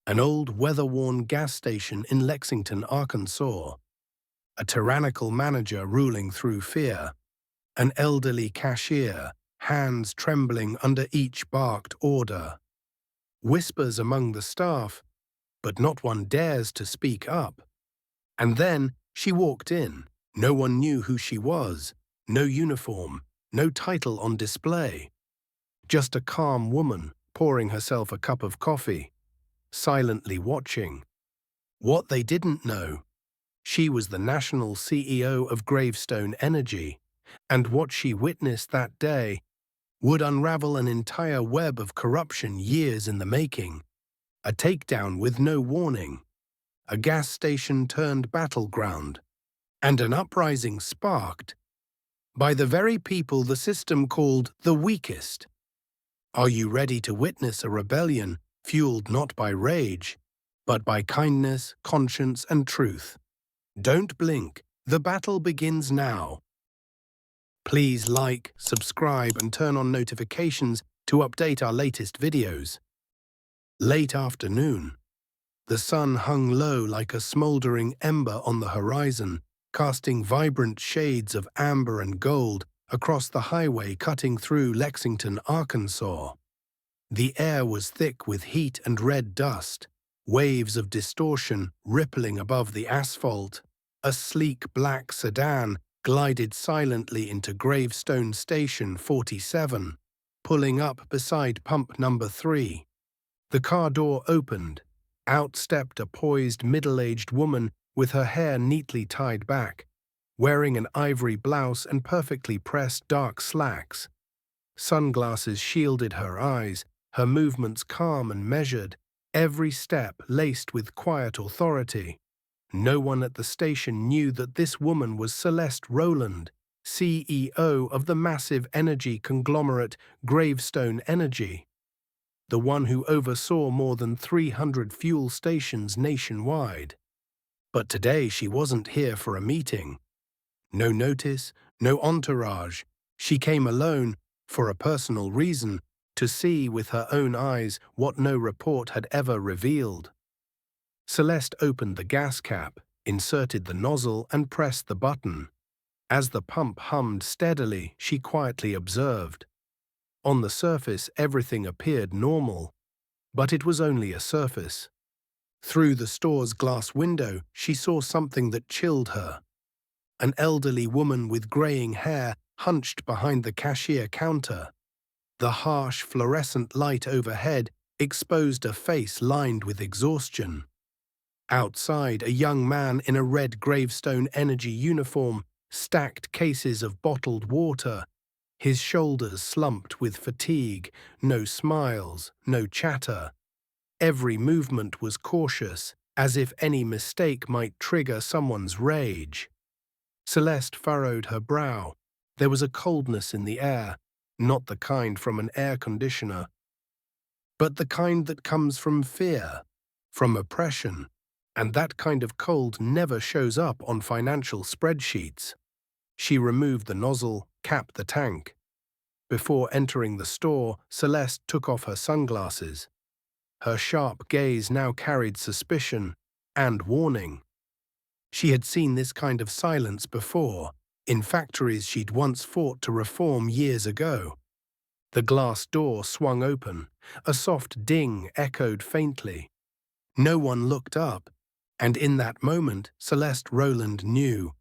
An old weather-worn gas station in Lexington, Arkansas. A tyrannical manager ruling through fear. An elderly cashier, hands trembling under each barked order. Whispers among the staff, but not one dares to speak up. And then she walked in. No one knew who she was. No uniform, no title on display. Just a calm woman pouring herself a cup of coffee, silently watching. What they didn't know, she was the national CEO of Gravestone Energy, and what she witnessed that day would unravel an entire web of corruption years in the making. A takedown with no warning, a gas station turned battleground, and an uprising sparked by the very people the system called the weakest. Are you ready to witness a rebellion fueled not by rage, but by kindness, conscience, and truth? Don't blink. The battle begins now. Please like, subscribe, and turn on notifications to update our latest videos. Late afternoon. The sun hung low like a smoldering ember on the horizon, casting vibrant shades of amber and gold across the highway cutting through Lexington, Arkansas. The air was thick with heat and red dust, waves of distortion rippling above the asphalt. A sleek black sedan glided silently into Gravestone Station 47, pulling up beside pump number 3. The car door opened. Out stepped a poised middle-aged woman with her hair neatly tied back, wearing an ivory blouse and perfectly pressed dark slacks. Sunglasses shielded her eyes, her movements calm and measured, every step laced with quiet authority. No one at the station knew that this woman was Celeste Rowland, CEO of the massive energy conglomerate Gravestone Energy, the one who oversaw more than 300 fuel stations nationwide. But today she wasn't here for a meeting. No notice, no entourage. She came alone, for a personal reason, to see with her own eyes what no report had ever revealed. Celeste opened the gas cap, inserted the nozzle, and pressed the button. As the pump hummed steadily, she quietly observed. On the surface, everything appeared normal, but it was only a surface. Through the store's glass window, she saw something that chilled her. An elderly woman with graying hair hunched behind the cashier counter. The harsh fluorescent light overhead exposed a face lined with exhaustion. Outside, a young man in a red Gravestone Energy uniform stacked cases of bottled water, his shoulders slumped with fatigue, no smiles, no chatter. Every movement was cautious, as if any mistake might trigger someone's rage. Celeste furrowed her brow. There was a coldness in the air, not the kind from an air conditioner, but the kind that comes from fear, from oppression, and that kind of cold never shows up on financial spreadsheets. She removed the nozzle, capped the tank. Before entering the store, Celeste took off her sunglasses. Her sharp gaze now carried suspicion and warning. She had seen this kind of silence before, in factories she'd once fought to reform years ago. The glass door swung open. A soft ding echoed faintly. No one looked up, and in that moment, Celeste Rowland knew.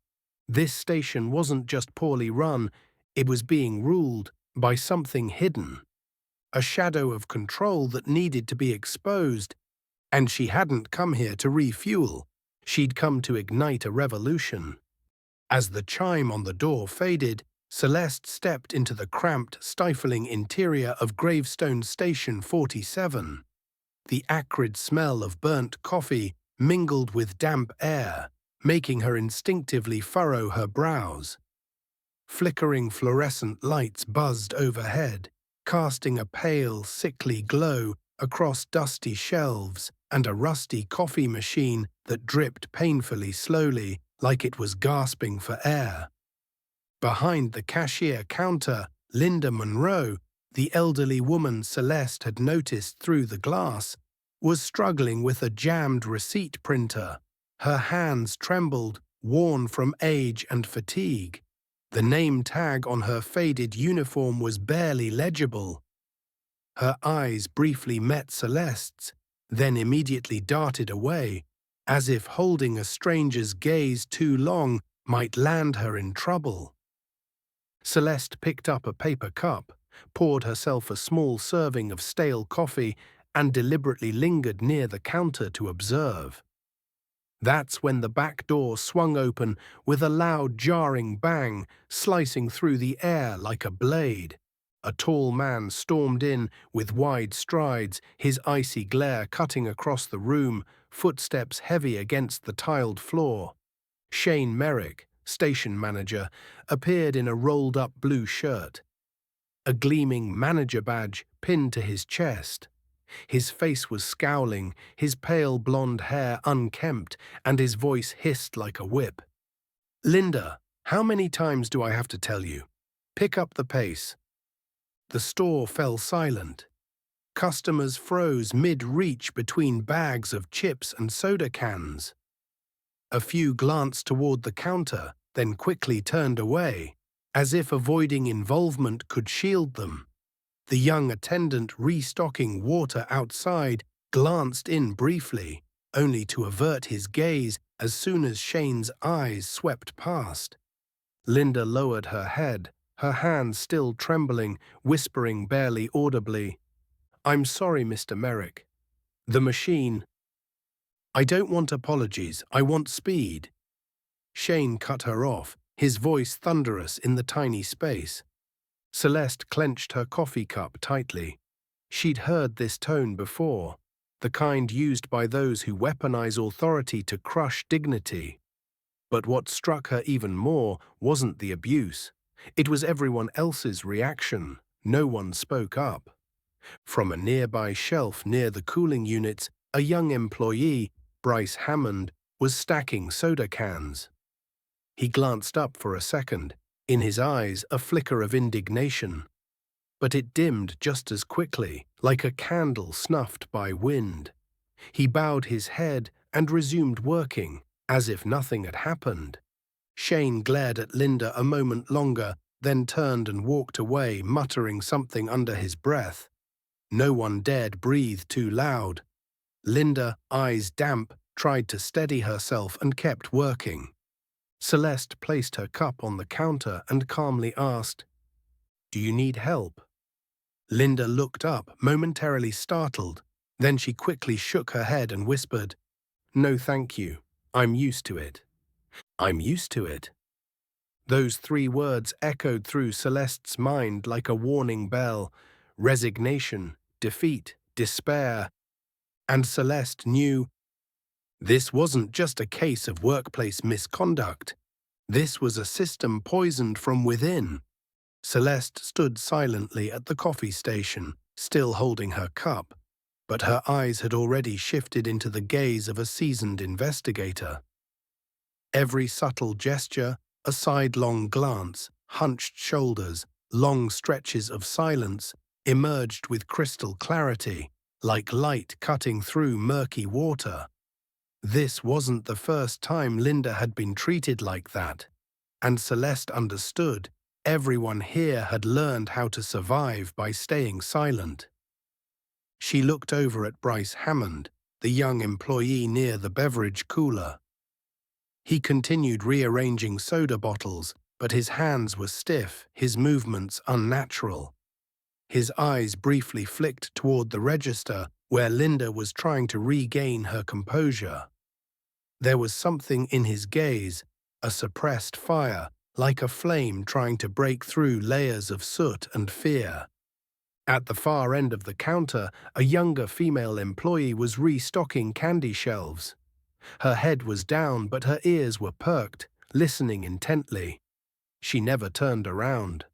This station wasn't just poorly run, it was being ruled by something hidden. A shadow of control that needed to be exposed, and she hadn't come here to refuel. She'd come to ignite a revolution. As the chime on the door faded, Celeste stepped into the cramped, stifling interior of Gravestone Station 47. The acrid smell of burnt coffee mingled with damp air, making her instinctively furrow her brows. Flickering fluorescent lights buzzed overhead, casting a pale, sickly glow across dusty shelves and a rusty coffee machine that dripped painfully slowly, like it was gasping for air. Behind the cashier counter, Linda Monroe, the elderly woman Celeste had noticed through the glass, was struggling with a jammed receipt printer. Her hands trembled, worn from age and fatigue. The name tag on her faded uniform was barely legible. Her eyes briefly met Celeste's, then immediately darted away, as if holding a stranger's gaze too long might land her in trouble. Celeste picked up a paper cup, poured herself a small serving of stale coffee, and deliberately lingered near the counter to observe. That's when the back door swung open with a loud jarring bang, slicing through the air like a blade. A tall man stormed in with wide strides, his icy glare cutting across the room, footsteps heavy against the tiled floor. Shane Merrick, station manager, appeared in a rolled-up blue shirt, a gleaming manager badge pinned to his chest. His face was scowling, his pale blonde hair unkempt, and his voice hissed like a whip. "Linda, how many times do I have to tell you? Pick up the pace." The store fell silent. Customers froze mid-reach between bags of chips and soda cans. A few glanced toward the counter, then quickly turned away, as if avoiding involvement could shield them. The young attendant restocking water outside glanced in briefly, only to avert his gaze as soon as Shane's eyes swept past. Linda lowered her head, her hands still trembling, whispering barely audibly, "I'm sorry, Mr. Merrick. The machine—" "I don't want apologies, I want speed." Shane cut her off, his voice thunderous in the tiny space. Celeste clenched her coffee cup tightly. She'd heard this tone before, the kind used by those who weaponize authority to crush dignity. But what struck her even more wasn't the abuse. It was everyone else's reaction. No one spoke up. From a nearby shelf near the cooling units, a young employee, Bryce Hammond, was stacking soda cans. He glanced up for a second, in his eyes a flicker of indignation. But it dimmed just as quickly, like a candle snuffed by wind. He bowed his head and resumed working, as if nothing had happened. Shane glared at Linda a moment longer, then turned and walked away, muttering something under his breath. No one dared breathe too loud. Linda, eyes damp, tried to steady herself and kept working. Celeste placed her cup on the counter and calmly asked, "Do you need help?" Linda looked up, momentarily startled. Then she quickly shook her head and whispered, "No, thank you. I'm used to it." "I'm used to it." Those three words echoed through Celeste's mind like a warning bell. Resignation, defeat, despair. And Celeste knew this wasn't just a case of workplace misconduct. This was a system poisoned from within. Celeste stood silently at the coffee station, still holding her cup, but her eyes had already shifted into the gaze of a seasoned investigator. Every subtle gesture, a sidelong glance, hunched shoulders, long stretches of silence, emerged with crystal clarity, like light cutting through murky water. This wasn't the first time Linda had been treated like that, and Celeste understood. Everyone here had learned how to survive by staying silent. She looked over at Bryce Hammond, the young employee near the beverage cooler. He continued rearranging soda bottles, but his hands were stiff, his movements unnatural. His eyes briefly flicked toward the register where Linda was trying to regain her composure. There was something in his gaze, a suppressed fire, like a flame trying to break through layers of soot and fear. At the far end of the counter, a younger female employee was restocking candy shelves. Her head was down, but her ears were perked, listening intently. She never turned around.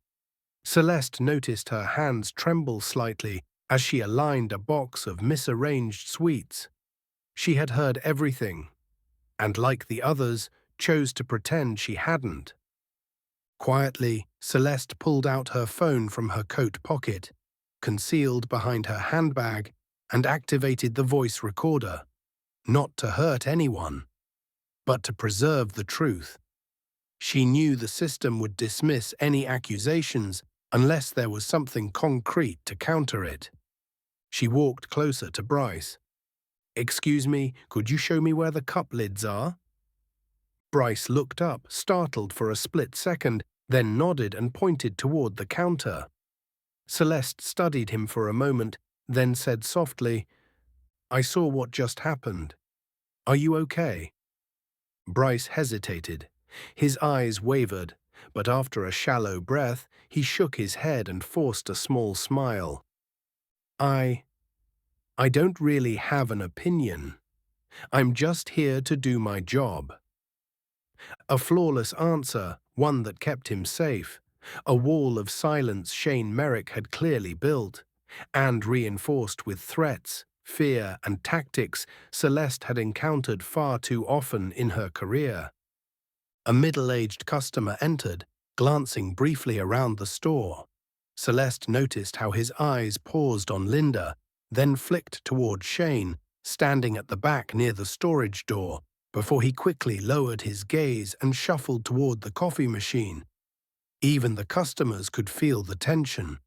Celeste noticed her hands tremble slightly as she aligned a box of misarranged sweets. She had heard everything, and like the others, chose to pretend she hadn't. Quietly, Celeste pulled out her phone from her coat pocket, concealed behind her handbag, and activated the voice recorder, not to hurt anyone, but to preserve the truth. She knew the system would dismiss any accusations unless there was something concrete to counter it. She walked closer to Bryce. "Excuse me, could you show me where the cup lids are?" Bryce looked up, startled for a split second, then nodded and pointed toward the counter. Celeste studied him for a moment, then said softly, "I saw what just happened. Are you okay?" Bryce hesitated. His eyes wavered, but after a shallow breath, he shook his head and forced a small smile. I don't really have an opinion. I'm just here to do my job." A flawless answer, one that kept him safe. A wall of silence Shane Merrick had clearly built, and reinforced with threats, fear, and tactics Celeste had encountered far too often in her career. A middle-aged customer entered, glancing briefly around the store. Celeste noticed how his eyes paused on Linda, then flicked toward Shane, standing at the back near the storage door, before he quickly lowered his gaze and shuffled toward the coffee machine. Even the customers could feel the tension.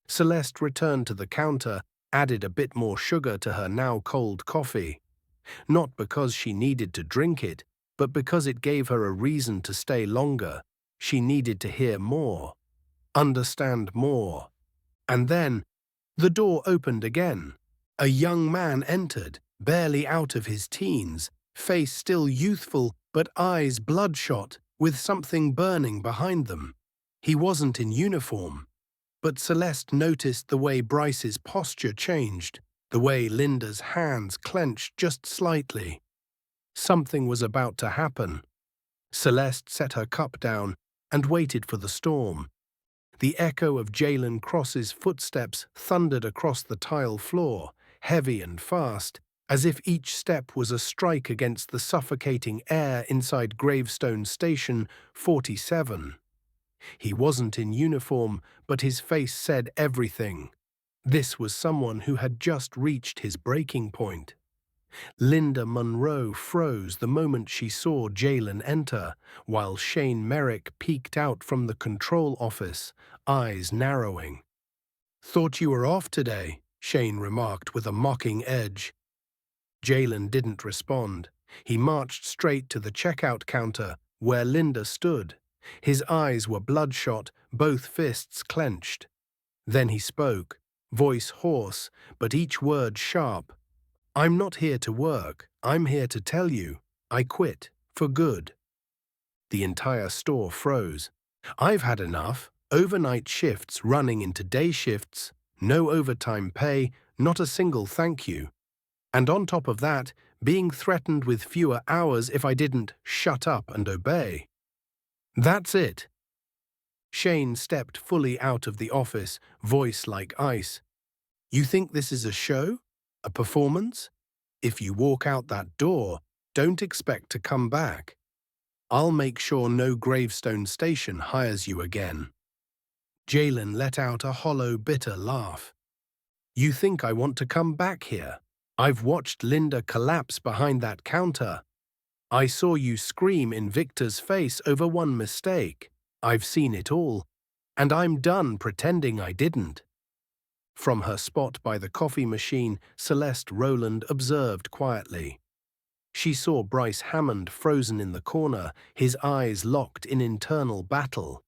Celeste returned to the counter, added a bit more sugar to her now cold coffee. Not because she needed to drink it, but because it gave her a reason to stay longer. She needed to hear more, understand more. And then, the door opened again. A young man entered, barely out of his teens, face still youthful but eyes bloodshot, with something burning behind them. He wasn't in uniform, but Celeste noticed the way Bryce's posture changed, the way Linda's hands clenched just slightly. Something was about to happen. Celeste set her cup down and waited for the storm. The echo of Jalen Cross's footsteps thundered across the tile floor, heavy and fast, as if each step was a strike against the suffocating air inside Gravestone Station 47. He wasn't in uniform, but his face said everything. This was someone who had just reached his breaking point. Linda Monroe froze the moment she saw Jalen enter, while Shane Merrick peeked out from the control office, eyes narrowing. "Thought you were off today," Shane remarked with a mocking edge. Jalen didn't respond. He marched straight to the checkout counter, where Linda stood. His eyes were bloodshot, both fists clenched. Then he spoke, voice hoarse, but each word sharp. "I'm not here to work. I'm here to tell you. I quit. For good." The entire store froze. "I've had enough. Overnight shifts running into day shifts, no overtime pay, not a single thank you. And on top of that, being threatened with fewer hours if I didn't shut up and obey. That's it." Shane stepped fully out of the office, voice like ice. "You think this is a show? A performance? If you walk out that door, don't expect to come back. I'll make sure no Gravestone Station hires you again." Jalen let out a hollow, bitter laugh. "You think I want to come back here? I've watched Linda collapse behind that counter. I saw you scream in Victor's face over one mistake. I've seen it all, and I'm done pretending I didn't." From her spot by the coffee machine, Celeste Rowland observed quietly. She saw Bryce Hammond frozen in the corner, his eyes locked in internal battle.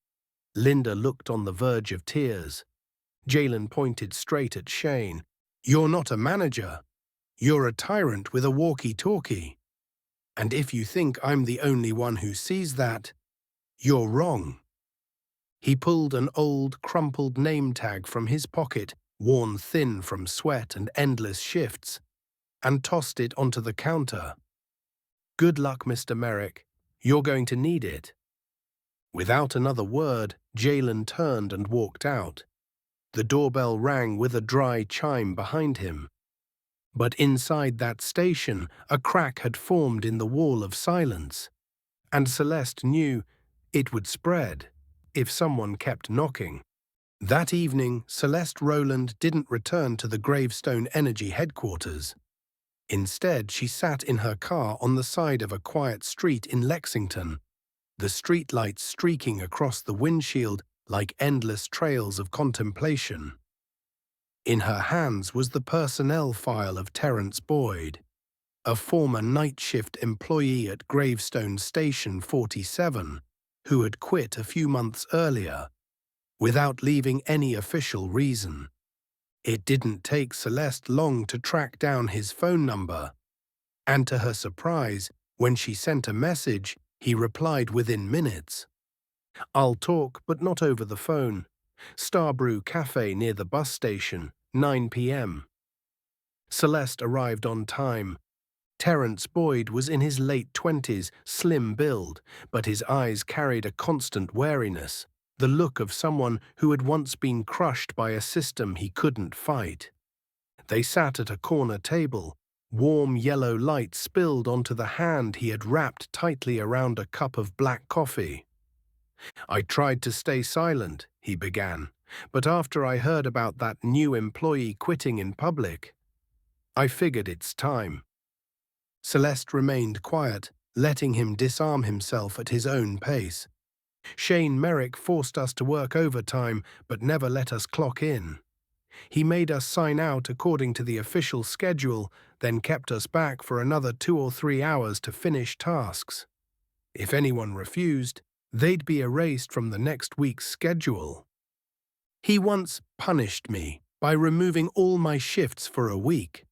Linda looked on the verge of tears. Jalen pointed straight at Shane. "You're not a manager. You're a tyrant with a walkie-talkie. And if you think I'm the only one who sees that, you're wrong." He pulled an old, crumpled name tag from his pocket, worn thin from sweat and endless shifts, and tossed it onto the counter. "Good luck, Mr. Merrick. You're going to need it." Without another word, Jalen turned and walked out. The doorbell rang with a dry chime behind him. But inside that station, a crack had formed in the wall of silence. And Celeste knew it would spread if someone kept knocking. That evening, Celeste Rowland didn't return to the Gravestone Energy headquarters. Instead, she sat in her car on the side of a quiet street in Lexington, the streetlights streaking across the windshield like endless trails of contemplation. In her hands was the personnel file of Terence Boyd, a former night shift employee at Gravestone Station 47, who had quit a few months earlier, without leaving any official reason. It didn't take Celeste long to track down his phone number, and to her surprise, when she sent a message, he replied within minutes. "I'll talk, but not over the phone. Starbrew Cafe near the bus station, 9 p.m. Celeste arrived on time. Terence Boyd was in his late 20s, slim build, but his eyes carried a constant wariness, the look of someone who had once been crushed by a system he couldn't fight. They sat at a corner table. Warm yellow light spilled onto the hand he had wrapped tightly around a cup of black coffee. "I tried to stay silent," he began, "but after I heard about that new employee quitting in public, I figured it's time." Celeste remained quiet, letting him disarm himself at his own pace. "Shane Merrick forced us to work overtime, but never let us clock in. He made us sign out according to the official schedule, then kept us back for another 2 or 3 hours to finish tasks. If anyone refused, they'd be erased from the next week's schedule. He once punished me by removing all my shifts for a week.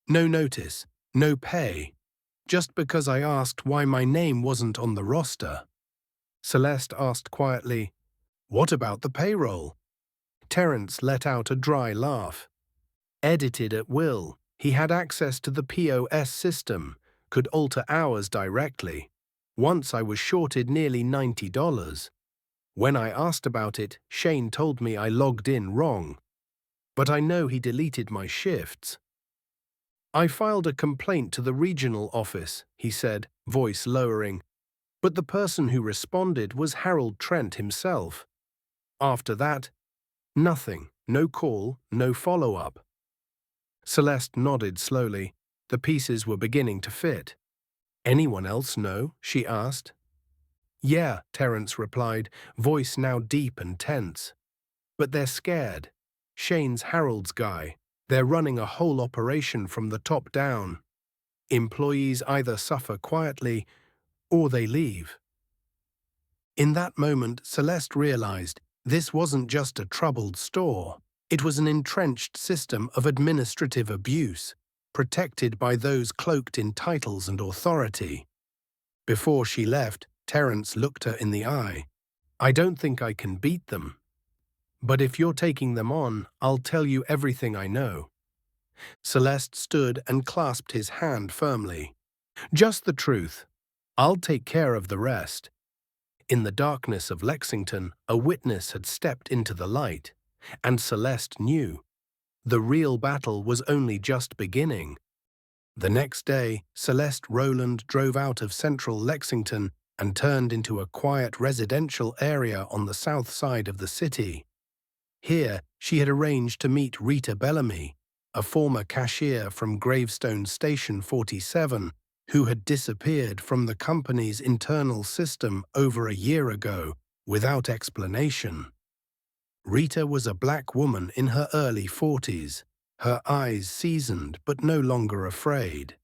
No notice, no pay, just because I asked why my name wasn't on the roster." Celeste asked quietly, "What about the payroll?" Terence let out a dry laugh. "Edited at will, he had access to the POS system, could alter hours directly. Once I was shorted nearly $90. When I asked about it, Shane told me I logged in wrong. But I know he deleted my shifts. I filed a complaint to the regional office," he said, voice lowering. "But the person who responded was Harold Trent himself. After that, nothing, no call, no follow-up." Celeste nodded slowly. The pieces were beginning to fit. "Anyone else know?" she asked. "Yeah," Terence replied, voice now deep and tense. "But they're scared. Shane's Harold's guy. They're running a whole operation from the top down. Employees either suffer quietly or they leave." In that moment, Celeste realized this wasn't just a troubled store. It was an entrenched system of administrative abuse, protected by those cloaked in titles and authority. Before she left, Terence looked her in the eye. "I don't think I can beat them. But if you're taking them on, I'll tell you everything I know." Celeste stood and clasped his hand firmly. "Just the truth. I'll take care of the rest." In the darkness of Lexington, a witness had stepped into the light, and Celeste knew. The real battle was only just beginning. The next day, Celeste Rowland drove out of central Lexington and turned into a quiet residential area on the south side of the city. Here, she had arranged to meet Rita Bellamy, a former cashier from Gravestone Station 47, who had disappeared from the company's internal system over a year ago without explanation. Rita was a black woman in her early 40s, her eyes seasoned but no longer afraid.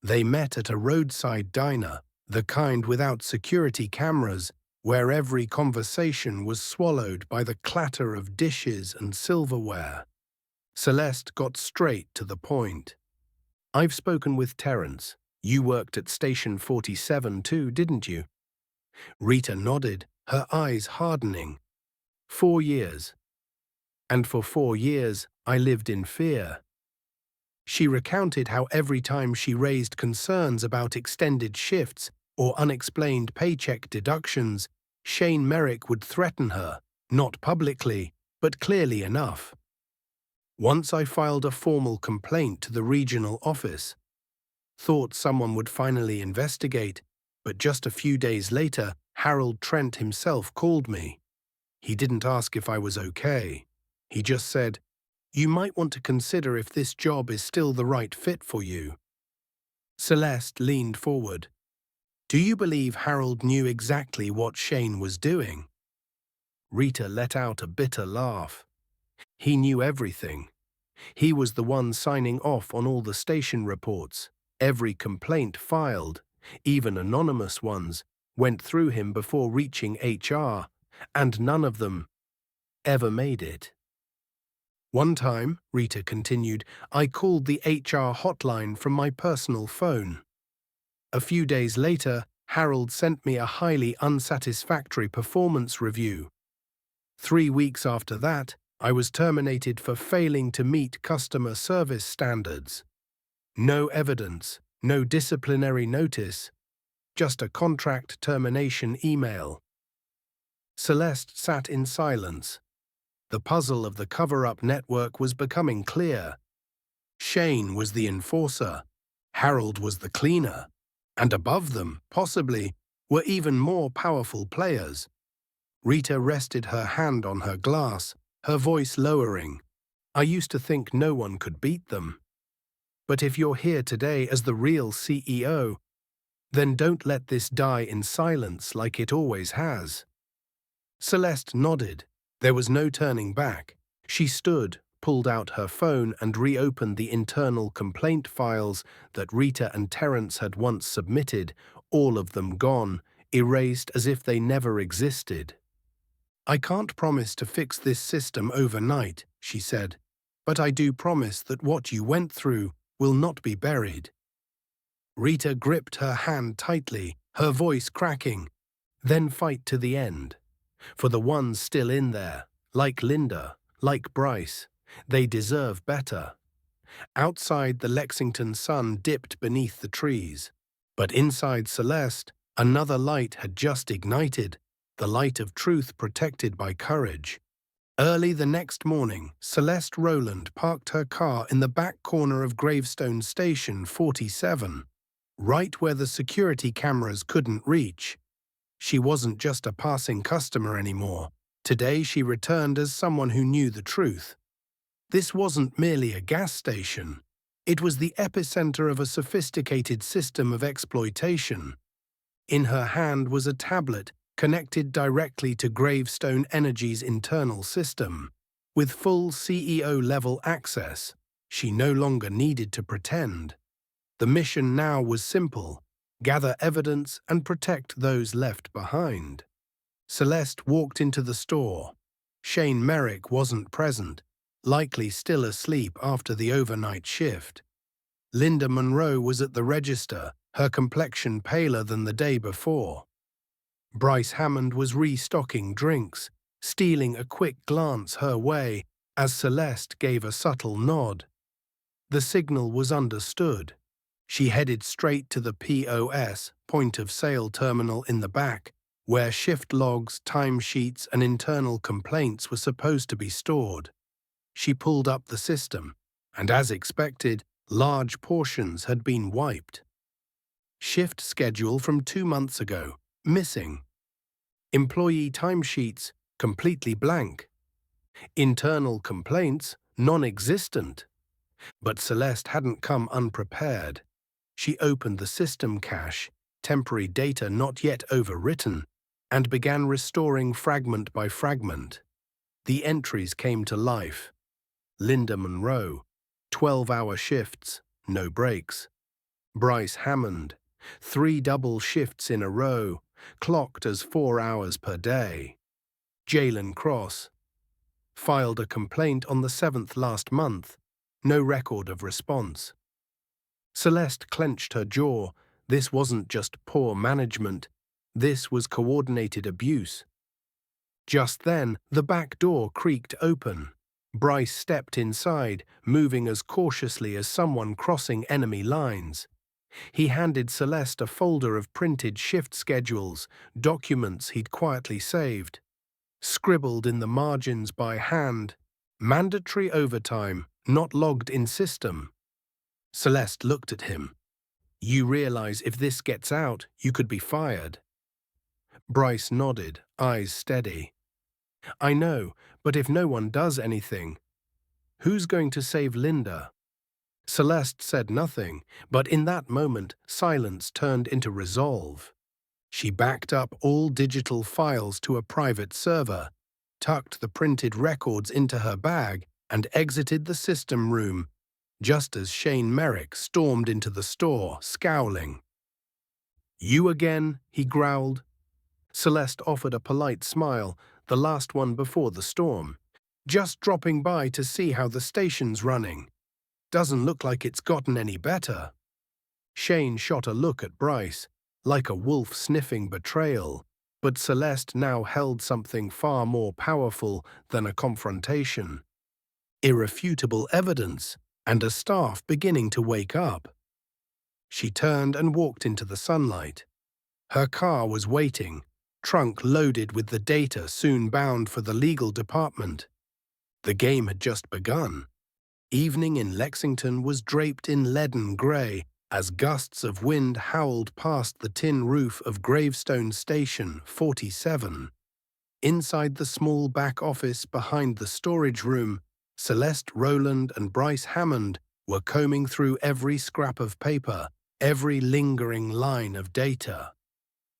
They met at a roadside diner, the kind without security cameras, where every conversation was swallowed by the clatter of dishes and silverware. Celeste got straight to the point. "I've spoken with Terence. You worked at Station 47 too, didn't you?" Rita nodded, her eyes hardening. 4 years. And for 4 years, I lived in fear." She recounted how every time she raised concerns about extended shifts or unexplained paycheck deductions, Shane Merrick would threaten her, not publicly, but clearly enough. "Once I filed a formal complaint to the regional office. Thought someone would finally investigate, but just a few days later, Harold Trent himself called me. He didn't ask if I was okay. He just said, "You might want to consider if this job is still the right fit for you." Celeste leaned forward. "Do you believe Harold knew exactly what Shane was doing?" Rita let out a bitter laugh. "He knew everything. He was the one signing off on all the station reports. Every complaint filed, even anonymous ones, went through him before reaching HR, and none of them ever made it." "One time," Rita continued, "I called the HR hotline from my personal phone. A few days later, Harold sent me a highly unsatisfactory performance review. 3 weeks after that, I was terminated for failing to meet customer service standards. No evidence, no disciplinary notice, just a contract termination email." Celeste sat in silence. The puzzle of the cover-up network was becoming clear. Shane was the enforcer, Harold was the cleaner, and above them, possibly, were even more powerful players. Rita rested her hand on her glass, her voice lowering. "I used to think no one could beat them. But if you're here today as the real CEO, then don't let this die in silence like it always has." Celeste nodded. There was no turning back. She stood, pulled out her phone and reopened the internal complaint files that Rita and Terence had once submitted, all of them gone, erased as if they never existed. "I can't promise to fix this system overnight," she said, "but I do promise that what you went through will not be buried." Rita gripped her hand tightly, her voice cracking. "Then fight to the end. For the ones still in there, like Linda, like Bryce, they deserve better." Outside, the Lexington sun dipped beneath the trees. But inside Celeste, another light had just ignited, the light of truth protected by courage. Early the next morning, Celeste Rowland parked her car in the back corner of Gravestone Station 47, right where the security cameras couldn't reach. She wasn't just a passing customer anymore. Today she returned as someone who knew the truth. This wasn't merely a gas station. It was the epicenter of a sophisticated system of exploitation. In her hand was a tablet connected directly to Gravestone Energy's internal system. With full CEO-level access, she no longer needed to pretend. The mission now was simple: gather evidence and protect those left behind. Celeste walked into the store. Shane Merrick wasn't present, likely still asleep after the overnight shift. Linda Monroe was at the register, her complexion paler than the day before. Bryce Hammond was restocking drinks, stealing a quick glance her way as Celeste gave a subtle nod. The signal was understood. She headed straight to the POS, point-of-sale terminal in the back, where shift logs, timesheets, and internal complaints were supposed to be stored. She pulled up the system, and as expected, large portions had been wiped. Shift schedule from 2 months ago, missing. Employee timesheets, completely blank. Internal complaints, non-existent. But Celeste hadn't come unprepared. She opened the system cache, temporary data not yet overwritten, and began restoring fragment by fragment. The entries came to life. Linda Monroe, 12-hour shifts, no breaks. Bryce Hammond, 3 double shifts in a row, clocked as 4 hours per day. Jalen Cross, filed a complaint on the 7th last month, no record of response. Celeste clenched her jaw. This wasn't just poor management, this was coordinated abuse. Just then, the back door creaked open. Bryce stepped inside, moving as cautiously as someone crossing enemy lines. He handed Celeste a folder of printed shift schedules, documents he'd quietly saved. Scribbled in the margins by hand, "Mandatory overtime, not logged in system." Celeste looked at him. "You realize if this gets out, you could be fired." Bryce nodded, eyes steady. I know, but if no one does anything, who's going to save Linda? Celeste said nothing, but in that moment, silence turned into resolve. She backed up all digital files to a private server, tucked the printed records into her bag, and exited the system room, just as Shane Merrick stormed into the store, scowling. "You again?" he growled. Celeste offered a polite smile, the last one before the storm. "Just dropping by to see how the station's running. Doesn't look like it's gotten any better." Shane shot a look at Bryce, like a wolf sniffing betrayal, but Celeste now held something far more powerful than a confrontation. Irrefutable evidence, and a staff beginning to wake up. She turned and walked into the sunlight. Her car was waiting, trunk loaded with the data soon bound for the legal department. The game had just begun. Evening in Lexington was draped in leaden grey as gusts of wind howled past the tin roof of Gravestone Station 47. Inside the small back office behind the storage room, Celeste Rowland and Bryce Hammond were combing through every scrap of paper, every lingering line of data.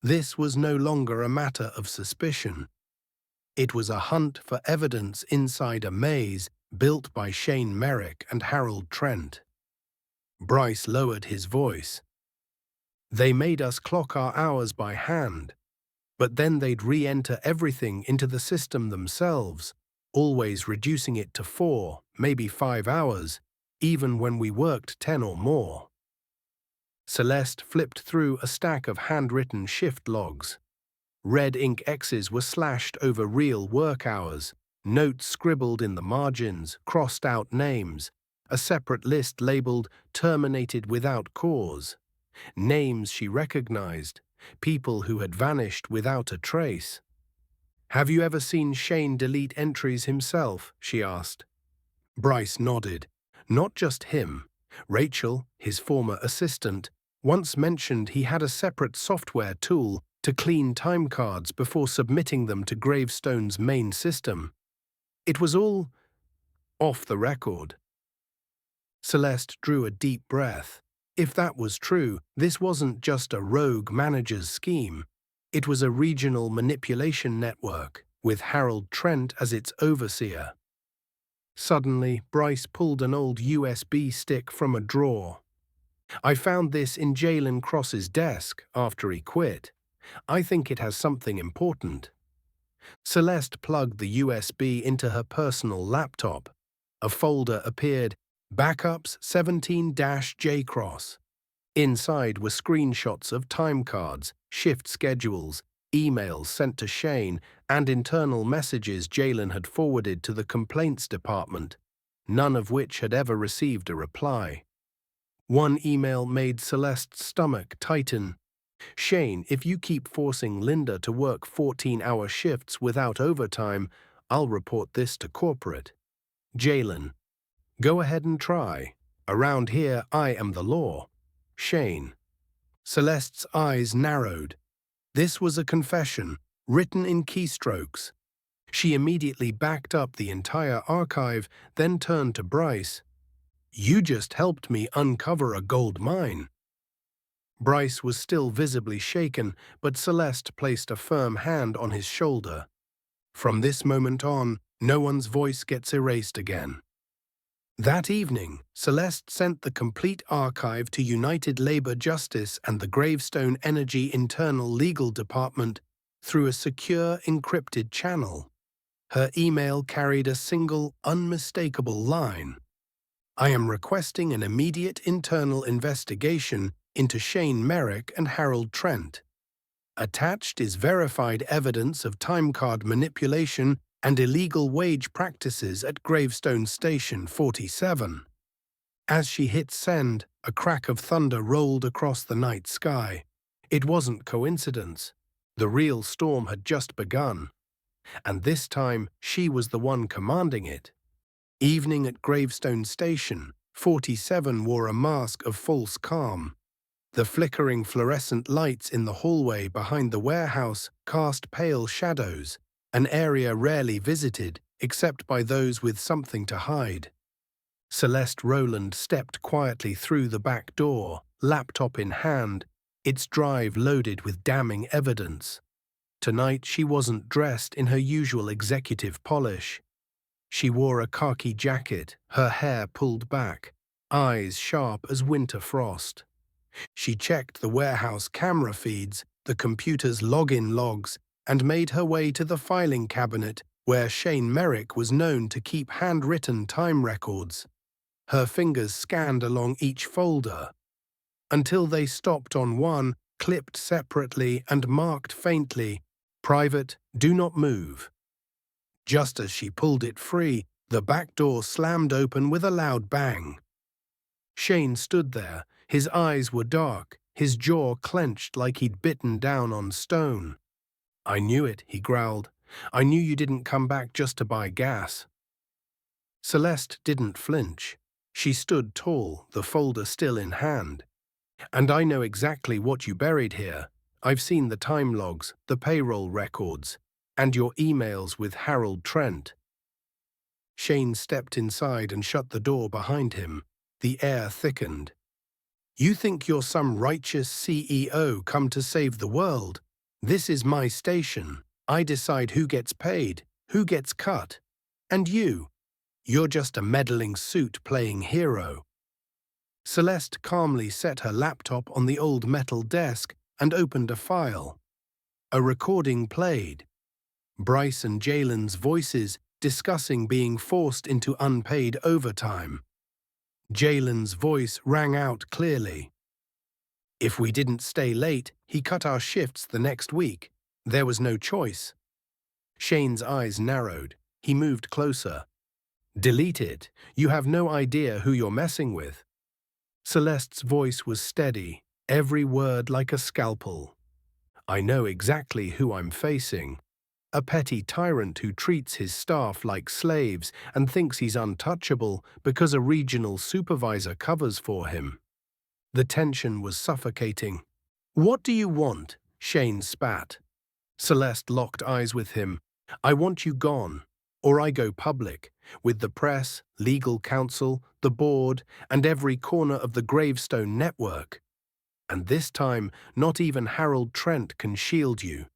This was no longer a matter of suspicion. It was a hunt for evidence inside a maze built by Shane Merrick and Harold Trent. Bryce lowered his voice. "They made us clock our hours by hand, but then they'd re-enter everything into the system themselves, always reducing it to 4, maybe 5 hours, even when we worked 10 or more." Celeste flipped through a stack of handwritten shift logs. Red ink X's were slashed over real work hours, notes scribbled in the margins, crossed out names, a separate list labeled "terminated without cause." Names she recognized, people who had vanished without a trace. "Have you ever seen Shane delete entries himself?" she asked. Bryce nodded. Not just him. Rachel, his former assistant, once mentioned he had a separate software tool to clean time cards before submitting them to Gravestone's main system. It was all off the record. Celeste drew a deep breath. If that was true, this wasn't just a rogue manager's scheme. It was a regional manipulation network, with Harold Trent as its overseer. Suddenly, Bryce pulled an old USB stick from a drawer. "I found this in Jalen Cross's desk after he quit. I think it has something important." Celeste plugged the USB into her personal laptop. A folder appeared, Backups 17-J Cross. Inside were screenshots of time cards, shift schedules, emails sent to Shane, and internal messages Jalen had forwarded to the complaints department, none of which had ever received a reply. One email made Celeste's stomach tighten. "Shane, if you keep forcing Linda to work 14-hour shifts without overtime, I'll report this to corporate." Jalen: "Go ahead and try. Around here, I am the law." Shane. Celeste's eyes narrowed. This was a confession, written in keystrokes. She immediately backed up the entire archive, then turned to Bryce. "You just helped me uncover a gold mine." Bryce was still visibly shaken, but Celeste placed a firm hand on his shoulder. "From this moment on, no one's voice gets erased again." That evening, Celeste sent the complete archive to United Labor Justice and the Gravestone Energy Internal Legal Department through a secure encrypted channel. Her email carried a single, unmistakable line: "I am requesting an immediate internal investigation into Shane Merrick and Harold Trent. Attached is verified evidence of timecard manipulation and illegal wage practices at Gravestone Station 47. As she hit send, a crack of thunder rolled across the night sky. It wasn't coincidence. The real storm had just begun. And this time, she was the one commanding it. Evening at Gravestone Station, 47 wore a mask of false calm. The flickering fluorescent lights in the hallway behind the warehouse cast pale shadows, an area rarely visited except by those with something to hide. Celeste Rowland stepped quietly through the back door, laptop in hand, its drive loaded with damning evidence. Tonight she wasn't dressed in her usual executive polish. She wore a khaki jacket, her hair pulled back, eyes sharp as winter frost. She checked the warehouse camera feeds, the computer's login logs, and made her way to the filing cabinet where Shane Merrick was known to keep handwritten time records. Her fingers scanned along each folder, until they stopped on one, clipped separately and marked faintly, "Private, do not move." Just as she pulled it free, the back door slammed open with a loud bang. Shane stood there. His eyes were dark, his jaw clenched like he'd bitten down on stone. "I knew it," he growled. "I knew you didn't come back just to buy gas." Celeste didn't flinch. She stood tall, the folder still in hand. "And I know exactly what you buried here. I've seen the time logs, the payroll records, and your emails with Harold Trent." Shane stepped inside and shut the door behind him. The air thickened. "You think you're some righteous CEO come to save the world? This is my station. I decide who gets paid, who gets cut. And you're just a meddling suit playing hero." Celeste calmly set her laptop on the old metal desk and opened a file. A recording played. Bryce and Jalen's voices discussing being forced into unpaid overtime. Jalen's voice rang out clearly. "If we didn't stay late, he cut our shifts the next week. There was no choice." Shane's eyes narrowed. He moved closer. "Delete it. You have no idea who you're messing with." Celeste's voice was steady, every word like a scalpel. "I know exactly who I'm facing. A petty tyrant who treats his staff like slaves and thinks he's untouchable because a regional supervisor covers for him." The tension was suffocating. "What do you want?" Shane spat. Celeste locked eyes with him. "I want you gone, or I go public, with the press, legal counsel, the board, and every corner of the Gravestone network. And this time, not even Harold Trent can shield you."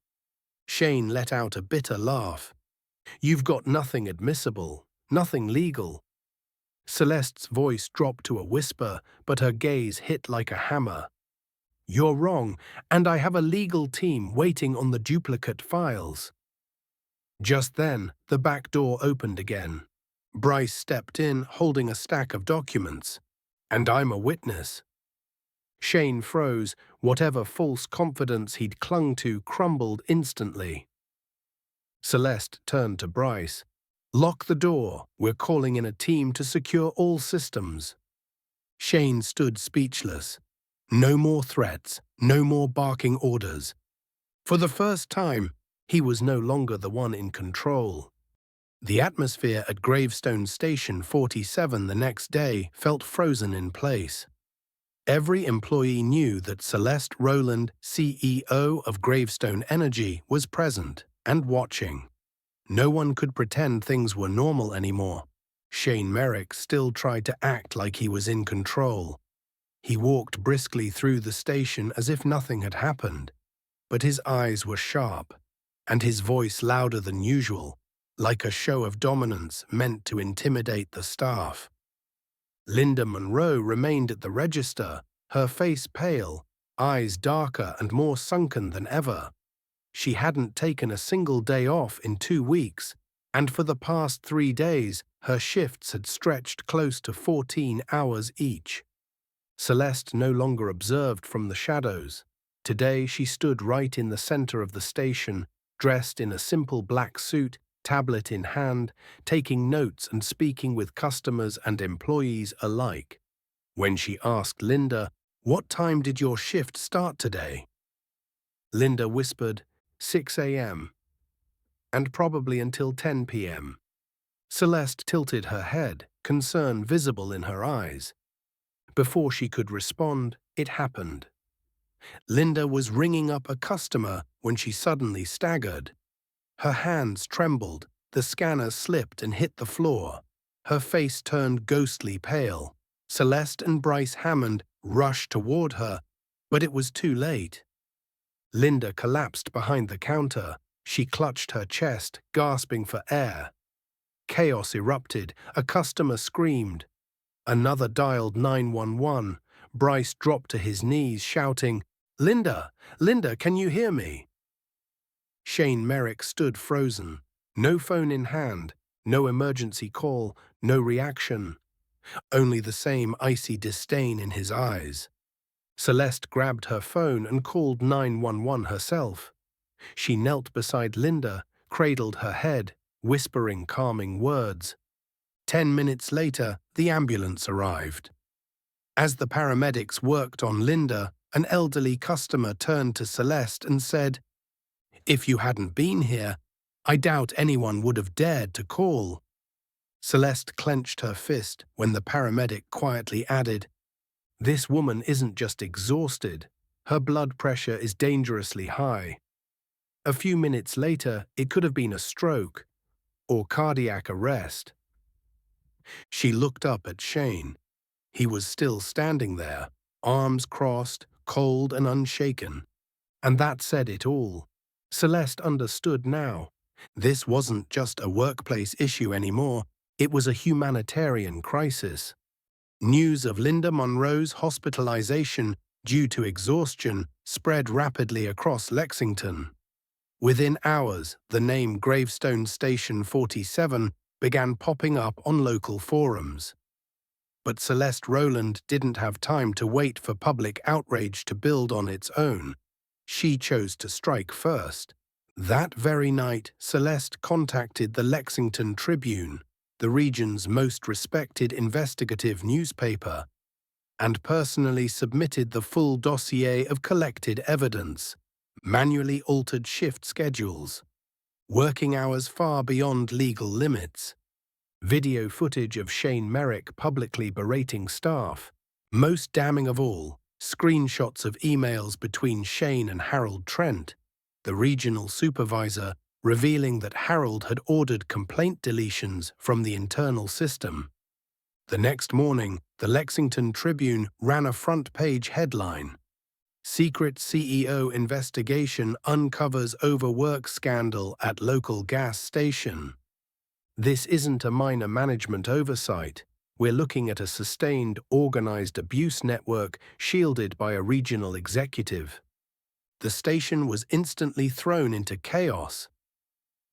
Shane let out a bitter laugh. "You've got nothing admissible, nothing legal." Celeste's voice dropped to a whisper, but her gaze hit like a hammer. "You're wrong, and I have a legal team waiting on the duplicate files." Just then, the back door opened again. Bryce stepped in, holding a stack of documents. "And I'm a witness." Shane froze. Whatever false confidence he'd clung to crumbled instantly. Celeste turned to Bryce. "Lock the door. We're calling in a team to secure all systems." Shane stood speechless. No more threats, no more barking orders. For the first time, he was no longer the one in control. The atmosphere at Gravestone Station 47 the next day felt frozen in place. Every employee knew that Celeste Rowland, CEO of Gravestone Energy, was present and watching. No one could pretend things were normal anymore. Shane Merrick still tried to act like he was in control. He walked briskly through the station as if nothing had happened, but his eyes were sharp, and his voice louder than usual, like a show of dominance meant to intimidate the staff. Linda Monroe remained at the register, her face pale, eyes darker and more sunken than ever. She hadn't taken a single day off in 2 weeks, and for the past 3 days, her shifts had stretched close to 14 hours each. Celeste no longer observed from the shadows. Today she stood right in the center of the station, dressed in a simple black suit, tablet in hand, taking notes and speaking with customers and employees alike. When she asked Linda, "What time did your shift start today?" Linda whispered, 6 a.m., and probably until 10 p.m. Celeste tilted her head, concern visible in her eyes. Before she could respond, it happened. Linda was ringing up a customer when she suddenly staggered. Her hands trembled, the scanner slipped and hit the floor. Her face turned ghostly pale. Celeste and Bryce Hammond rushed toward her, but it was too late. Linda collapsed behind the counter. She clutched her chest, gasping for air. Chaos erupted. A customer screamed. Another dialed 911. Bryce dropped to his knees, shouting, "Linda! Linda, can you hear me?" Shane Merrick stood frozen. No phone in hand, no emergency call, no reaction. Only the same icy disdain in his eyes. Celeste grabbed her phone and called 911 herself. She knelt beside Linda, cradled her head, whispering calming words. 10 minutes later, the ambulance arrived. As the paramedics worked on Linda, an elderly customer turned to Celeste and said, "If you hadn't been here, I doubt anyone would have dared to call." Celeste clenched her fist when the paramedic quietly added, "This woman isn't just exhausted, her blood pressure is dangerously high." A few minutes later, it could have been a stroke or cardiac arrest. She looked up at Shane. He was still standing there, arms crossed, cold and unshaken. And that said it all. Celeste understood now. This wasn't just a workplace issue anymore, it was a humanitarian crisis. News of Linda Monroe's hospitalization due to exhaustion spread rapidly across Lexington. Within hours, the name Gravestone Station 47 began popping up on local forums. But Celeste Rowland didn't have time to wait for public outrage to build on its own. She chose to strike first. That very night, Celeste contacted the Lexington Tribune, the region's most respected investigative newspaper, and personally submitted the full dossier of collected evidence, manually altered shift schedules, working hours far beyond legal limits, video footage of Shane Merrick publicly berating staff. Most damning of all, screenshots of emails between Shane and Harold Trent, the regional supervisor, revealing that Harold had ordered complaint deletions from the internal system. The next morning, the Lexington Tribune ran a front-page headline, "Secret CEO Investigation Uncovers Overwork Scandal at Local Gas Station." This isn't a minor management oversight. We're looking at a sustained, organized abuse network shielded by a regional executive. The station was instantly thrown into chaos.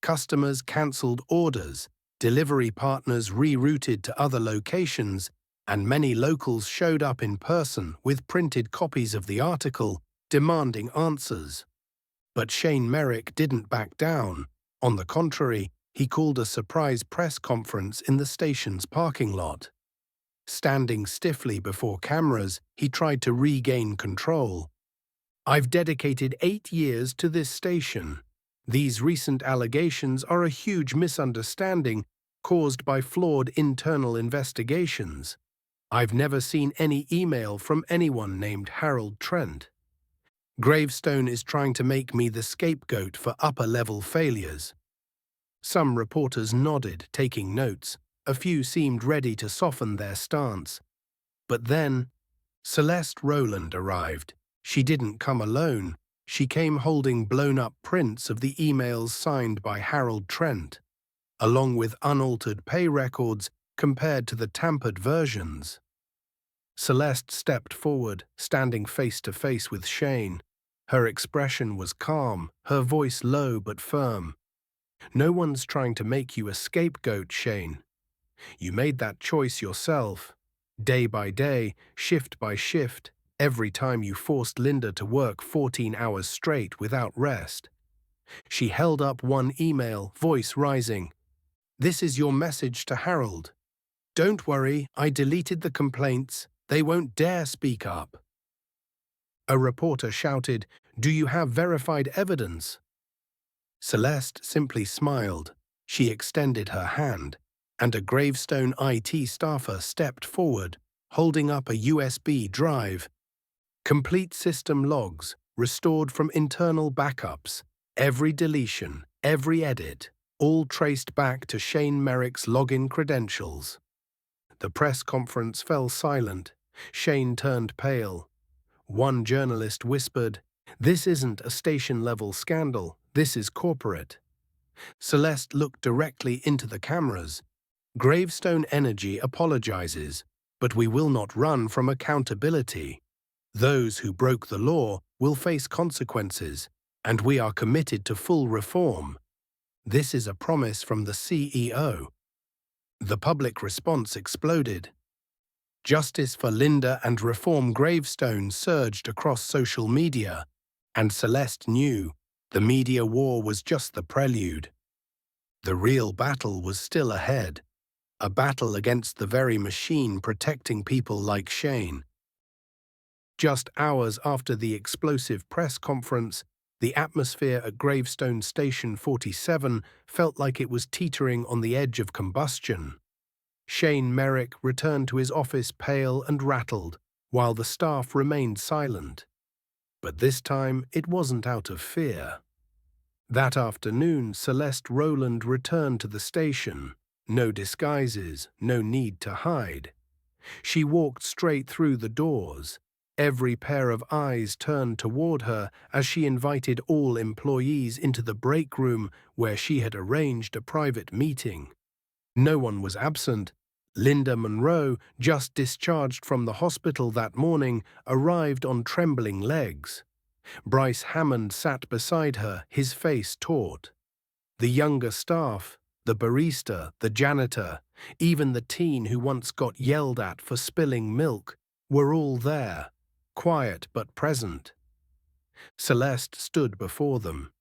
Customers cancelled orders, delivery partners rerouted to other locations, and many locals showed up in person with printed copies of the article, demanding answers. But Shane Merrick didn't back down. On the contrary, he called a surprise press conference in the station's parking lot. Standing stiffly before cameras, he tried to regain control. "I've dedicated 8 years to this station. These recent allegations are a huge misunderstanding caused by flawed internal investigations. I've never seen any email from anyone named Harold Trent. Gravestone is trying to make me the scapegoat for upper-level failures." Some reporters nodded, taking notes. A few seemed ready to soften their stance. But then, Celeste Rowland arrived. She didn't come alone. She came holding blown-up prints of the emails signed by Harold Trent, along with unaltered pay records compared to the tampered versions. Celeste stepped forward, standing face-to-face with Shane. Her expression was calm, her voice low but firm. "No one's trying to make you a scapegoat, Shane. You made that choice yourself. Day by day, shift by shift, every time you forced Linda to work 14 hours straight without rest." She held up one email, voice rising. "This is your message to Harold. Don't worry, I deleted the complaints. They won't dare speak up." A reporter shouted, "Do you have verified evidence?" Celeste simply smiled. She extended her hand, and a Gravestone IT staffer stepped forward, holding up a USB drive. Complete system logs, restored from internal backups, every deletion, Every edit, all traced back to Shane Merrick's login credentials. The press conference fell silent. Shane turned pale. One journalist whispered, "This isn't a station-level scandal, this is corporate." Celeste looked directly into the cameras. "Gravestone Energy apologizes, but we will not run from accountability. Those who broke the law will face consequences, and we are committed to full reform. This is a promise from the CEO." The public response exploded. Justice for Linda and Reform Gravestone surged across social media, and Celeste knew the media war was just the prelude. The real battle was still ahead, a battle against the very machine protecting people like Shane. Just hours after the explosive press conference, the atmosphere at Gravestone Station 47 felt like it was teetering on the edge of combustion. Shane Merrick returned to his office pale and rattled, while the staff remained silent. But this time it wasn't out of fear. That afternoon, Celeste Rowland returned to the station. No disguises, no need to hide. She walked straight through the doors. Every pair of eyes turned toward her as she invited all employees into the break room where she had arranged a private meeting. No one was absent. Linda Monroe, just discharged from the hospital that morning, arrived on trembling legs. Bryce Hammond sat beside her, his face taut. The younger staff, the barista, the janitor, even the teen who once got yelled at for spilling milk, were all there, quiet but present. Celeste stood before them.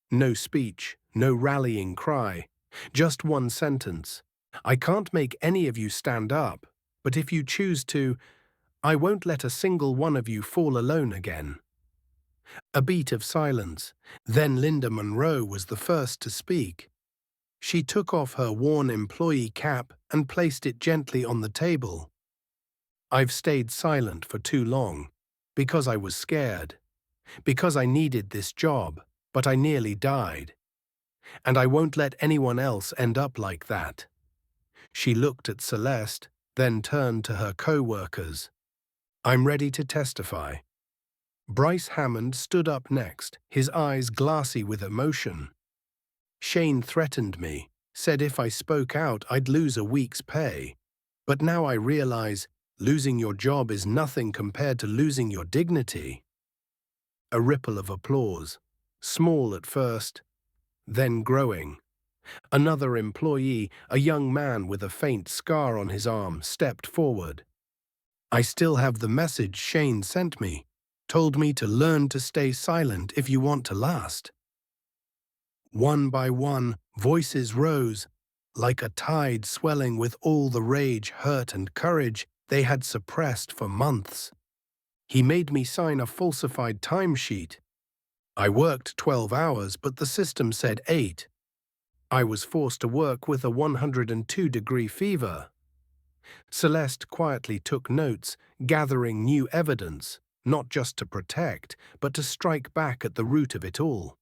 No speech, no rallying cry, just one sentence. "I can't make any of you stand up, but if you choose to, I won't let a single one of you fall alone again." A beat of silence. Then Linda Monroe was the first to speak. She took off her worn employee cap and placed it gently on the table. "I've stayed silent for too long, because I was scared, because I needed this job, but I nearly died. And I won't let anyone else end up like that." She looked at Celeste, then turned to her co-workers. "I'm ready to testify." Bryce Hammond stood up next, his eyes glassy with emotion. "Shane threatened me, said if I spoke out I'd lose a week's pay. But now I realize losing your job is nothing compared to losing your dignity." A ripple of applause, small at first, then growing. Another employee, a young man with a faint scar on his arm, stepped forward. "I still have the message Shane sent me. Told me to learn to stay silent if you want to last." One by one, voices rose, like a tide swelling with all the rage, hurt, and courage they had suppressed for months. "He made me sign a falsified timesheet. I worked 12 hours, but the system said 8. I was forced to work with a 102-degree fever." Celeste quietly took notes, gathering new evidence, not just to protect, but to strike back at the root of it all.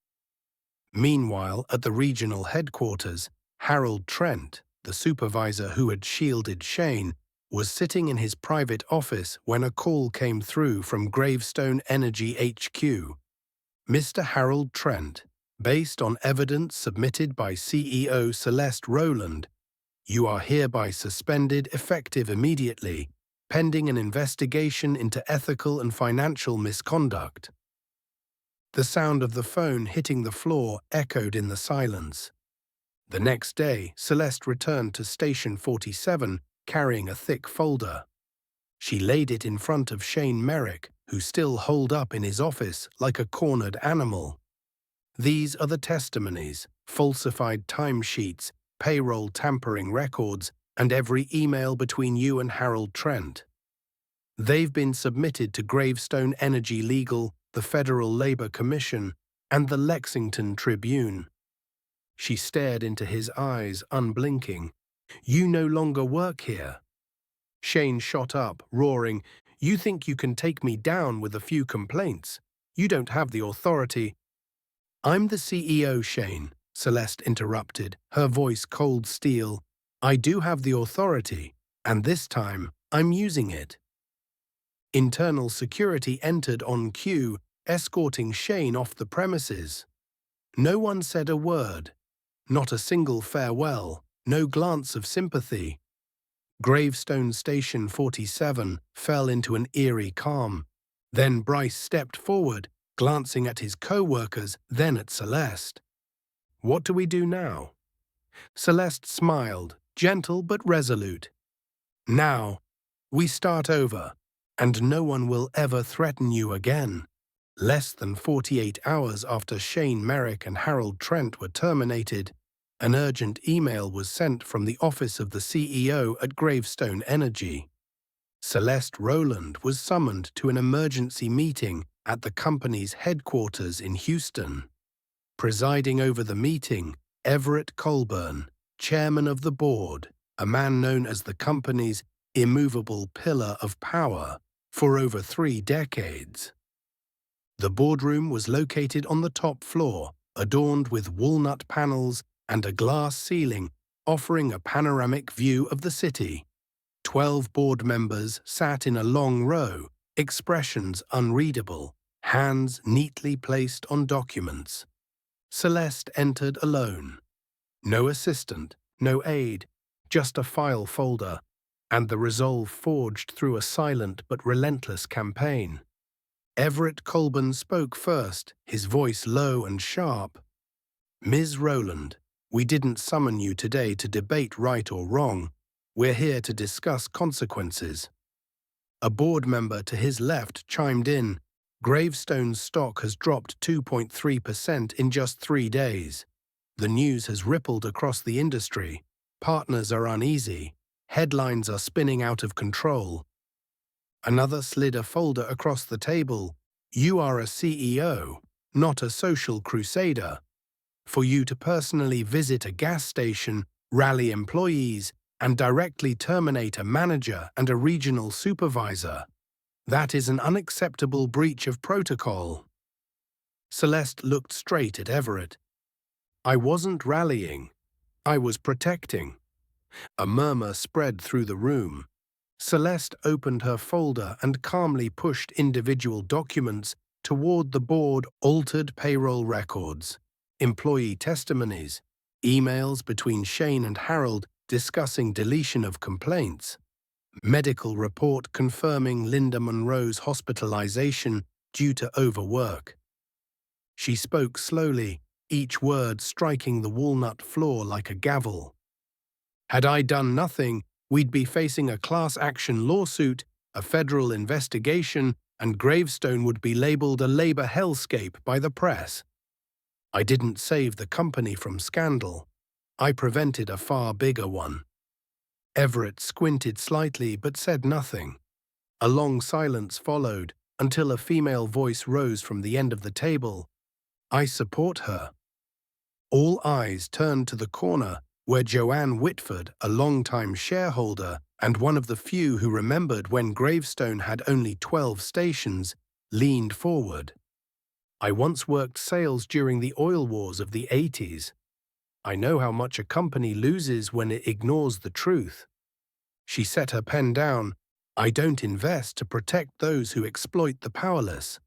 Meanwhile, at the regional headquarters, Harold Trent, the supervisor who had shielded Shane, was sitting in his private office when a call came through from Gravestone Energy HQ. "Mr. Harold Trent, based on evidence submitted by CEO Celeste Rowland, you are hereby suspended effective immediately, pending an investigation into ethical and financial misconduct." The sound of the phone hitting the floor echoed in the silence. The next day, Celeste returned to Station 47, carrying a thick folder. She laid it in front of Shane Merrick, who still holed up in his office like a cornered animal. "These are the testimonies, falsified timesheets, payroll tampering records, and every email between you and Harold Trent. They've been submitted to Gravestone Energy Legal, the Federal Labor Commission, and the Lexington Tribune." She stared into his eyes, unblinking. "You no longer work here." Shane shot up, roaring, "You think you can take me down with a few complaints? You don't have the authority." "I'm the CEO, Shane," Celeste interrupted, her voice cold steel. "I do have the authority, and this time I'm using it." Internal security entered on cue, escorting Shane off the premises. No one said a word, not a single farewell, no glance of sympathy. Gravestone Station 47 fell into an eerie calm. Then Bryce stepped forward, glancing at his co-workers, then at Celeste. "What do we do now?" Celeste smiled, gentle but resolute. "Now, we start over, and no one will ever threaten you again." Less than 48 hours after Shane Merrick and Harold Trent were terminated, an urgent email was sent from the office of the CEO at Gravestone Energy. Celeste Rowland was summoned to an emergency meeting at the company's headquarters in Houston. Presiding over the meeting, Everett Colburn, chairman of the board, a man known as the company's immovable pillar of power for over 3 decades. The boardroom was located on the top floor, adorned with walnut panels and a glass ceiling offering a panoramic view of the city. 12 board members sat in a long row, expressions unreadable, hands neatly placed on documents. Celeste entered alone. No assistant, no aide, just a file folder, and the resolve forged through a silent but relentless campaign. Everett Colburn spoke first, his voice low and sharp. "Ms. Rowland, we didn't summon you today to debate right or wrong. We're here to discuss consequences." A board member to his left chimed in. "Gravestone's stock has dropped 2.3% in just 3 days. The news has rippled across the industry. Partners are uneasy. Headlines are spinning out of control." Another slid a folder across the table. "You are a CEO, not a social crusader. For you to personally visit a gas station, rally employees, and directly terminate a manager and a regional supervisor, that is an unacceptable breach of protocol." Celeste looked straight at Everett. "I wasn't rallying. I was protecting." A murmur spread through the room. Celeste opened her folder and calmly pushed individual documents toward the board: altered payroll records, employee testimonies, emails between Shane and Harold discussing deletion of complaints, medical report confirming Linda Monroe's hospitalization due to overwork. She spoke slowly, each word striking the walnut floor like a gavel. "Had I done nothing, we'd be facing a class action lawsuit, a federal investigation, and Gravestone would be labeled a labor hellscape by the press. I didn't save the company from scandal. I prevented a far bigger one." Everett squinted slightly but said nothing. A long silence followed until a female voice rose from the end of the table. "I support her." All eyes turned to the corner where Joanne Whitford, a longtime shareholder and one of the few who remembered when Gravestone had only 12 stations, leaned forward. "I once worked sales during the oil wars of the 80s. I know how much a company loses when it ignores the truth." She set her pen down. "I don't invest to protect those who exploit the powerless.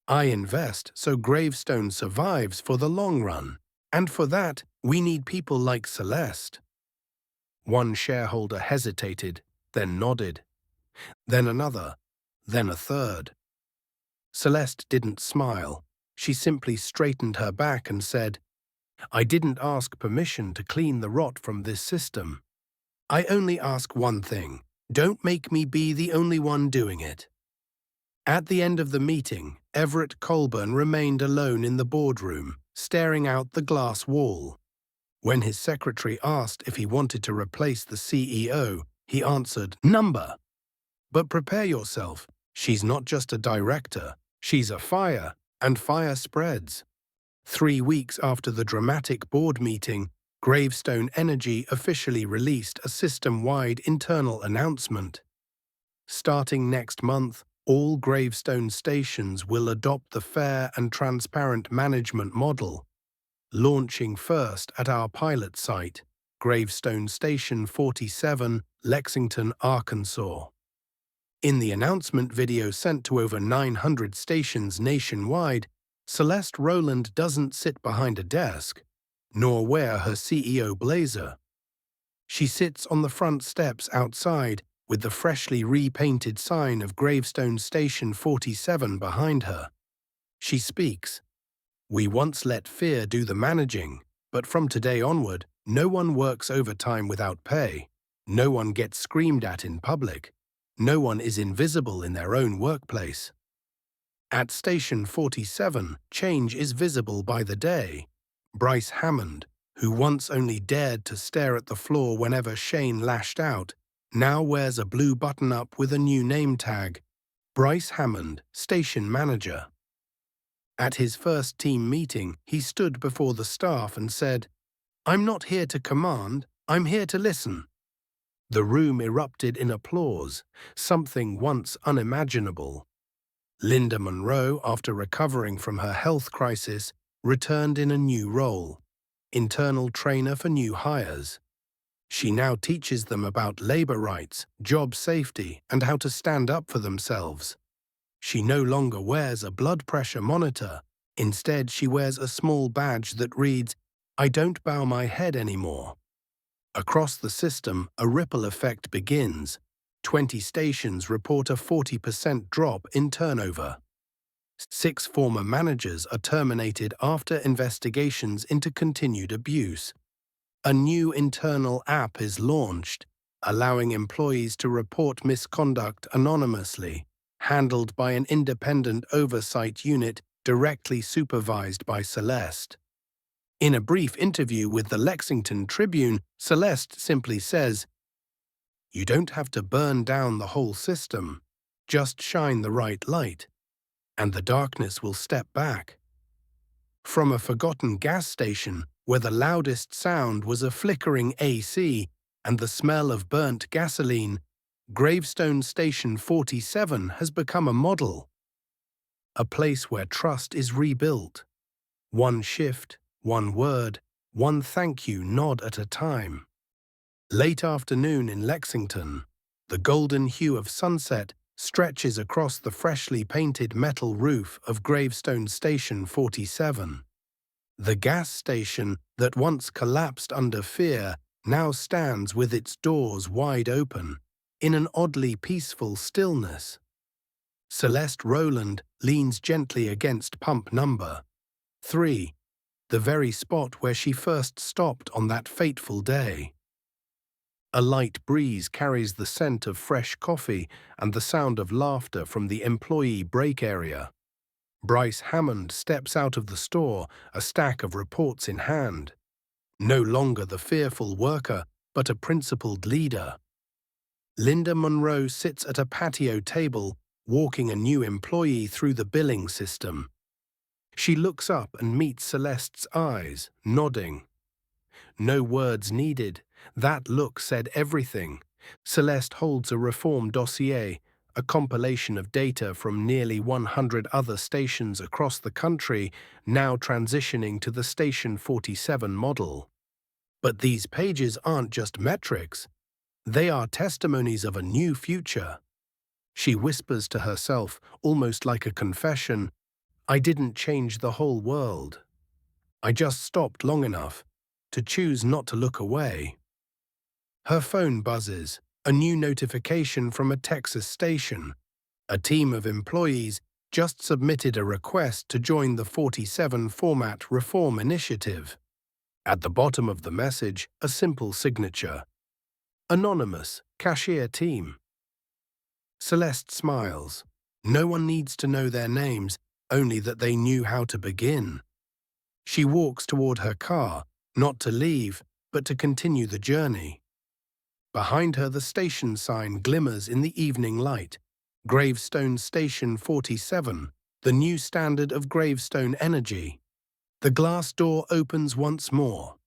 I invest so Gravestone survives for the long run. And for that, we need people like Celeste." One shareholder hesitated, then nodded. Then another, then a third. Celeste didn't smile. She simply straightened her back and said, "I didn't ask permission to clean the rot from this system. I only ask one thing: don't make me be the only one doing it." At the end of the meeting, Everett Colburn remained alone in the boardroom, staring out the glass wall. When his secretary asked if he wanted to replace the CEO, he answered, "Number. But prepare yourself. She's not just a director. She's a fire, and fire spreads." 3 weeks after the dramatic board meeting, Gravestone Energy officially released a system-wide internal announcement. Starting next month, all Gravestone stations will adopt the fair and transparent management model. launching first at our pilot site, Gravestone Station 47, Lexington, Arkansas. In the announcement video sent to over 900 stations nationwide, Celeste Rowland doesn't sit behind a desk, nor wear her CEO blazer. She sits on the front steps outside with the freshly repainted sign of Gravestone Station 47 behind her. She speaks. "We once let fear do the managing, but from today onward, no one works overtime without pay. No one gets screamed at in public. No one is invisible in their own workplace." At Station 47, change is visible by the day. Bryce Hammond, who once only dared to stare at the floor whenever Shane lashed out, now wears a blue button-up with a new name tag, Bryce Hammond, Station Manager. At his first team meeting, he stood before the staff and said, "I'm not here to command, I'm here to listen." The room erupted in applause, something once unimaginable. Linda Monroe, after recovering from her health crisis, returned in a new role, internal trainer for new hires. She now teaches them about labor rights, job safety, and how to stand up for themselves. She no longer wears a blood pressure monitor. Instead, she wears a small badge that reads, "I don't bow my head anymore." Across the system, a ripple effect begins. 20 stations report a 40% drop in turnover. 6 former managers are terminated after investigations into continued abuse. A new internal app is launched, allowing employees to report misconduct anonymously, handled by an independent oversight unit directly supervised by Celeste. In a brief interview with the Lexington Tribune, Celeste simply says, "You don't have to burn down the whole system, just shine the right light, and the darkness will step back." From a forgotten gas station where the loudest sound was a flickering AC and the smell of burnt gasoline, Gravestone Station 47 has become a model. A place where trust is rebuilt. One shift, one word, one thank you nod at a time. Late afternoon in Lexington, the golden hue of sunset stretches across the freshly painted metal roof of Gravestone Station 47. The gas station that once collapsed under fear now stands with its doors wide open, in an oddly peaceful stillness. Celeste Rowland leans gently against pump number 3, the very spot where she first stopped on that fateful day. A light breeze carries the scent of fresh coffee and the sound of laughter from the employee break area. Bryce Hammond steps out of the store, a stack of reports in hand. No longer the fearful worker, but a principled leader. Linda Monroe sits at a patio table, walking a new employee through the billing system. She looks up and meets Celeste's eyes, nodding. No words needed. That look said everything. Celeste holds a reform dossier, a compilation of data from nearly 100 other stations across the country, now transitioning to the Station 47 model. But these pages aren't just metrics. They are testimonies of a new future. She whispers to herself, almost like a confession, "I didn't change the whole world. I just stopped long enough to choose not to look away." Her phone buzzes, a new notification from a Texas station. A team of employees just submitted a request to join the 47 format reform initiative. At the bottom of the message, a simple signature. Anonymous, Cashier team. Celeste smiles. No one needs to know their names, only that they knew how to begin. She walks toward her car, not to leave, but to continue the journey. Behind her, the station sign glimmers in the evening light. Gravestone Station 47, the new standard of Gravestone Energy. The glass door opens once more.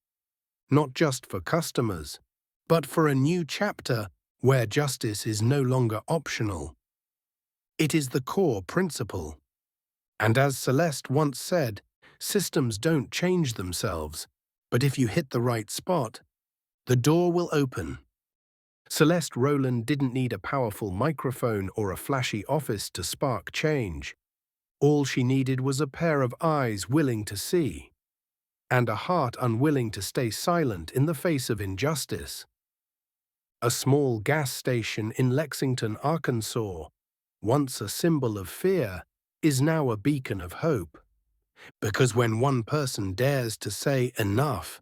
Not just for customers, but for a new chapter where justice is no longer optional. It is the core principle. And as Celeste once said, Systems don't change themselves, but if you hit the right spot, the door will open. Celeste Rowland didn't need a powerful microphone or a flashy office to spark change. All she needed was a pair of eyes willing to see, and a heart unwilling to stay silent in the face of injustice. A small gas station in Lexington, Arkansas, once a symbol of fear, is now a beacon of hope. Because when one person dares to say enough,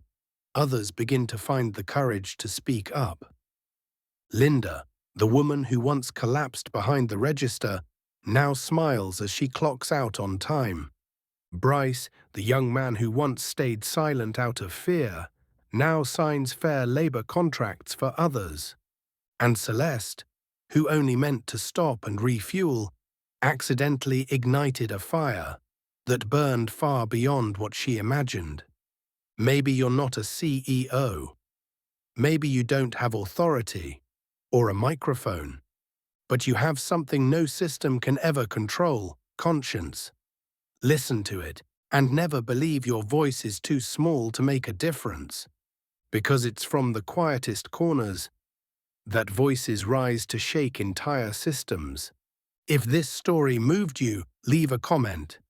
others begin to find the courage to speak up. Linda, the woman who once collapsed behind the register, now smiles as she clocks out on time. Bryce, the young man who once stayed silent out of fear, now signs fair labor contracts for others. And Celeste, who only meant to stop and refuel, accidentally ignited a fire that burned far beyond what she imagined. Maybe you're not a CEO. Maybe you don't have authority or a microphone, but you have something no system can ever control: conscience. Listen to it, and never believe your voice is too small to make a difference, because it's from the quietest corners that voices rise to shake entire systems. If this story moved you, leave a comment.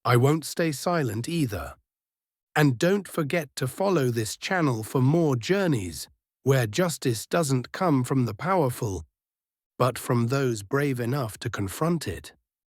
I won't stay silent either. And don't forget to follow this channel for more journeys where justice doesn't come from the powerful, but from those brave enough to confront it.